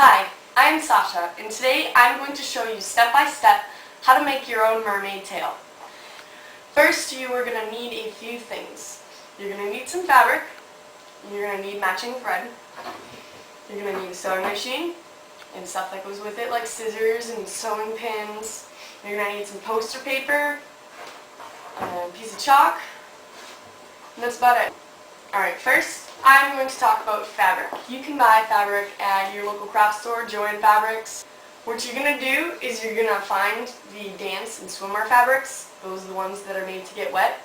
Hi, I'm Sasha, and today I'm going to show you step by step how to make your own mermaid tail. First, you are going to need a few things. You're going to need some fabric, you're going to need matching thread, you're going to need a sewing machine, and stuff that goes with it like scissors and sewing pins. You're going to need some poster paper, a piece of chalk, and that's about it. Alright, first I'm going to talk about fabric. You can buy fabric at your local craft store, Joann Fabrics. What you're going to do is you're going to find the dance and swimwear fabrics. Those are the ones that are made to get wet.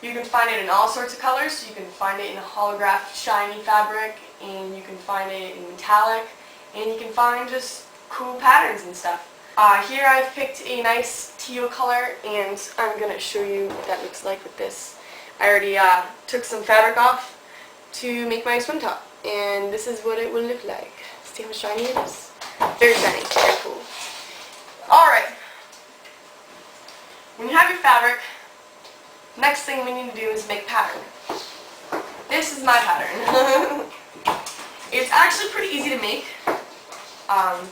You can find it in all sorts of colors. You can find it in a holographed shiny fabric, and you can find it in metallic, and you can find just cool patterns and stuff. Here I've picked a nice teal color, and I'm going to show you what that looks like with this. I already took some fabric off to make my swim top, and this is what it will look like. See how shiny it is? Very shiny, very cool. Alright, when you have your fabric, next thing we need to do is make pattern. This is my pattern. It's actually pretty easy to make. There's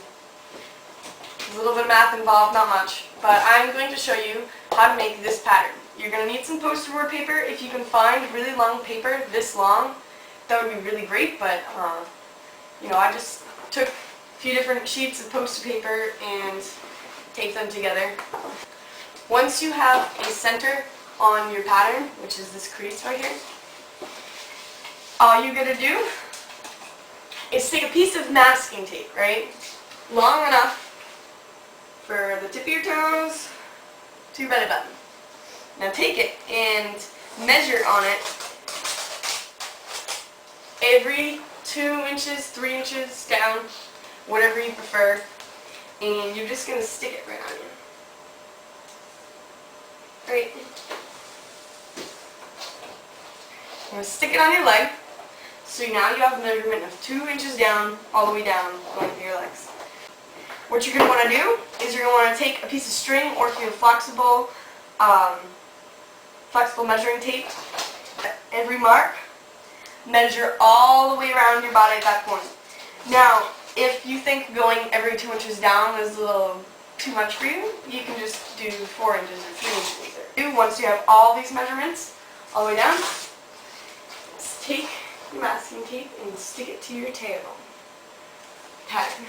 a little bit of math involved, not much, but I'm going to show you how to make this pattern. You're going to need some poster board paper. If you can find really long paper, this long, that would be really great, but I just took a few different sheets of poster paper and taped them together. Once you have a center on your pattern, which is this crease right here, all you're going to do is take a piece of masking tape, right? Long enough for the tip of your toes to your belly button. Now take it and measure on it every 2 inches, 3 inches down, whatever you prefer, and you're just going to stick it right on you. Right. I'm going to stick it on your leg, so now you have a measurement of 2 inches down, all the way down, going through your legs. What you're going to want to do is you're going to want to take a piece of string, or if you have flexible measuring tape, every mark, measure all the way around your body at that point. Now, if you think going every 2 inches down is a little too much for you, you can just do 4 inches or 3 inches. Once you have all these measurements all the way down, just take your masking tape and stick it to your tail pattern.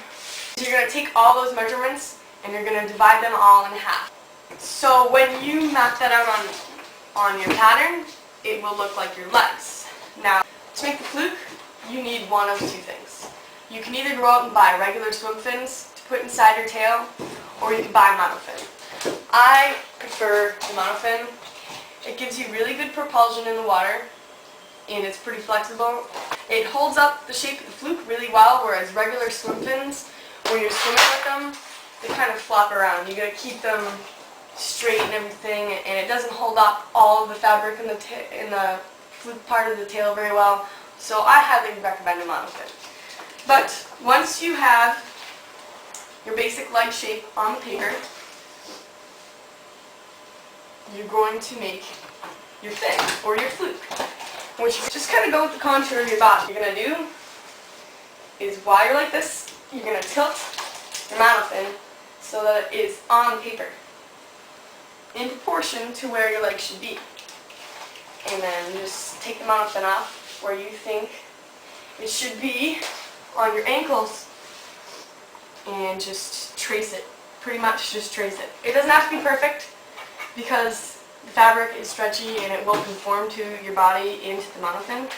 So you're going to take all those measurements and you're going to divide them all in half. So when you map that out on your pattern, it will look like your legs. Now, to make the fluke, you need one of two things. You can either go out and buy regular swim fins to put inside your tail, or you can buy Monofin. I prefer the Monofin. It gives you really good propulsion in the water, and it's pretty flexible. It holds up the shape of the fluke really well, whereas regular swim fins, when you're swimming with them, they kind of flop around. You got to keep them straight and everything, and it doesn't hold up all of the fabric in the fluke part of the tail very well. So I highly recommend a Monofin. But once you have your basic leg shape on the paper, you're going to make your fin, or your fluke, which you just kind of go with the contour of your body. What you're going to do is, while you're like this, you're going to tilt your Monofin so that it is on paper, in proportion to where your leg should be. And then just take the Monofin off where you think it should be on your ankles, and just trace it. Pretty much just trace it. It doesn't have to be perfect, because the fabric is stretchy and it will conform to your body into the Monofin.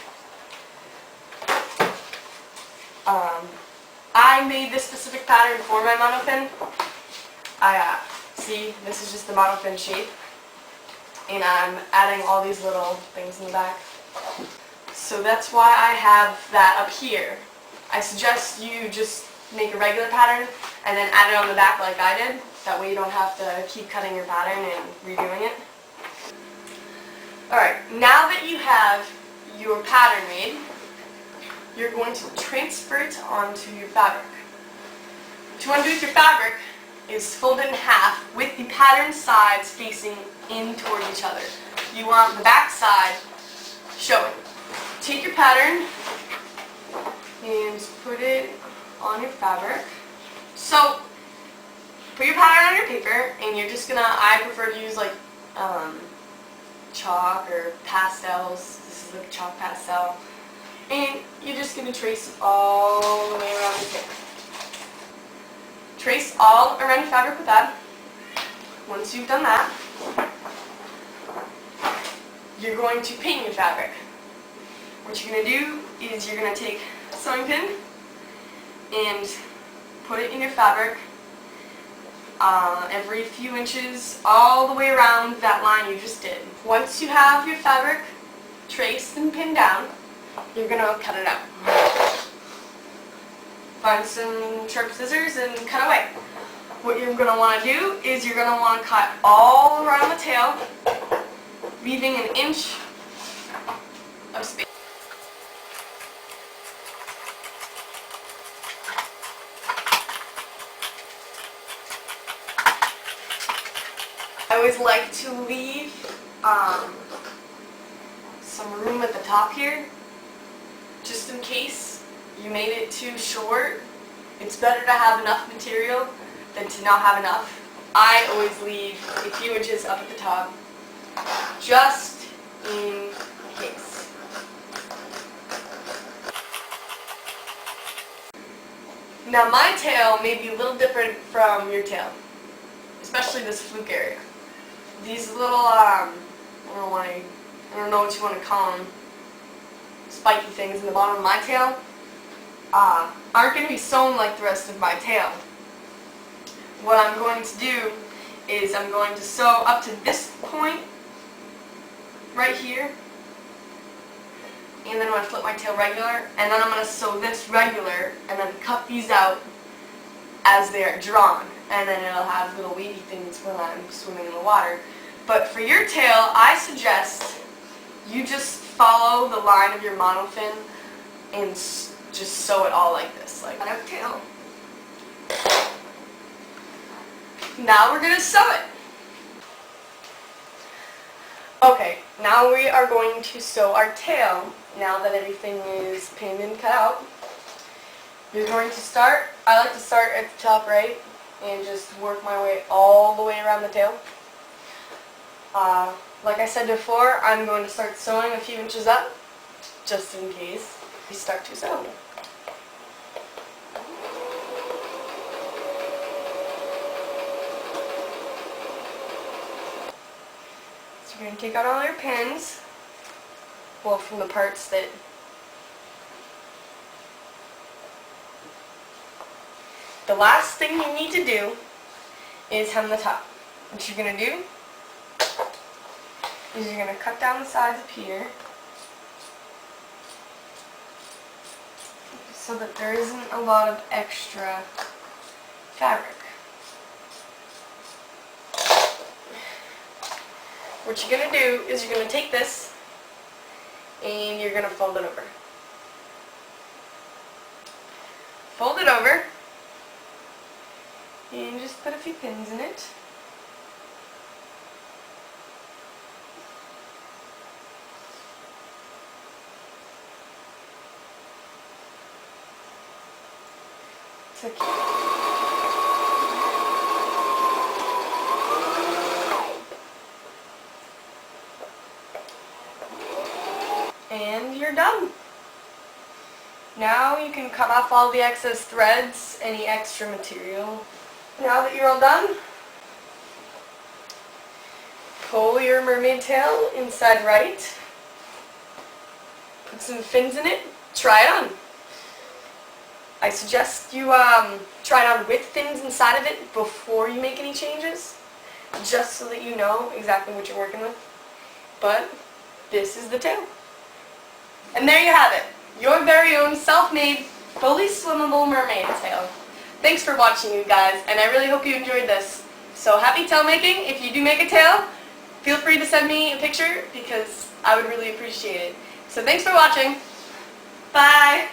I made this specific pattern for my Monofin. See, this is just the Monofin shape, and I'm adding all these little things in the back. So that's why I have that up here. I suggest you just make a regular pattern and then add it on the back like I did. That way you don't have to keep cutting your pattern and redoing it. Alright, now that you have your pattern made, you're going to transfer it onto your fabric. What you want to do with your fabric is fold it in half with the pattern sides facing in toward each other. You want the back side showing. Take your pattern and put it on your fabric. So put your pattern on your paper, and you're just gonna, I prefer to use like chalk or pastels. This is like chalk pastel. And you're just gonna trace all the way around the tail. Trace all around your fabric with that. Once you've done that, you're going to paint your fabric. What you're going to do is you're going to take a sewing pin and put it in your fabric every few inches all the way around that line you just did. Once you have your fabric traced and pinned down, you're going to cut it out. Find some sharp scissors and cut away. What you're going to want to do is you're going to want to cut all around the tail, leaving an inch of space. I always like to leave some room at the top here, just in case you made it too short. It's better to have enough material than to not have enough. I always leave a few inches up at the top, just in case. Now my tail may be a little different from your tail, especially this fluke area. These little, I don't know what you want to call them, spiky things in the bottom of my tail, aren't going to be sewn like the rest of my tail. What I'm going to do is I'm going to sew up to this point right here, and then I'm going to flip my tail regular, and then I'm going to sew this regular, and then cut these out as they are drawn, and then it'll have little wavy things when I'm swimming in the water. But for your tail, I suggest you just follow the line of your monofin and just sew it all like this, like I have a tail. Now we're going to sew it. Okay, now we are going to sew our tail. Now that everything is pinned and cut out, you're going to start, I like to start at the top right and just work my way all the way around the tail. Like I said before, I'm going to start sewing a few inches up, just in case we start to sew. So you're going to take out all your pins, well, from the parts that the last thing you need to do is hem the top. What you're going to do is you're going to cut down the sides up here so that there isn't a lot of extra fabric. What you're going to do is you're going to take this and you're going to fold it over. Fold it over and just put a few pins in it. And you're done. Now you can cut off all the excess threads, any extra material. Now that you're all done, pull your mermaid tail inside right, put some fins in it, try it on. I suggest you try it on with fins inside of it before you make any changes, just so that you know exactly what you're working with. But this is the tail. And there you have it, your very own self-made, fully swimmable mermaid tail. Thanks for watching, you guys, and I really hope you enjoyed this. So happy tail making. If you do make a tail, feel free to send me a picture because I would really appreciate it. So thanks for watching. Bye!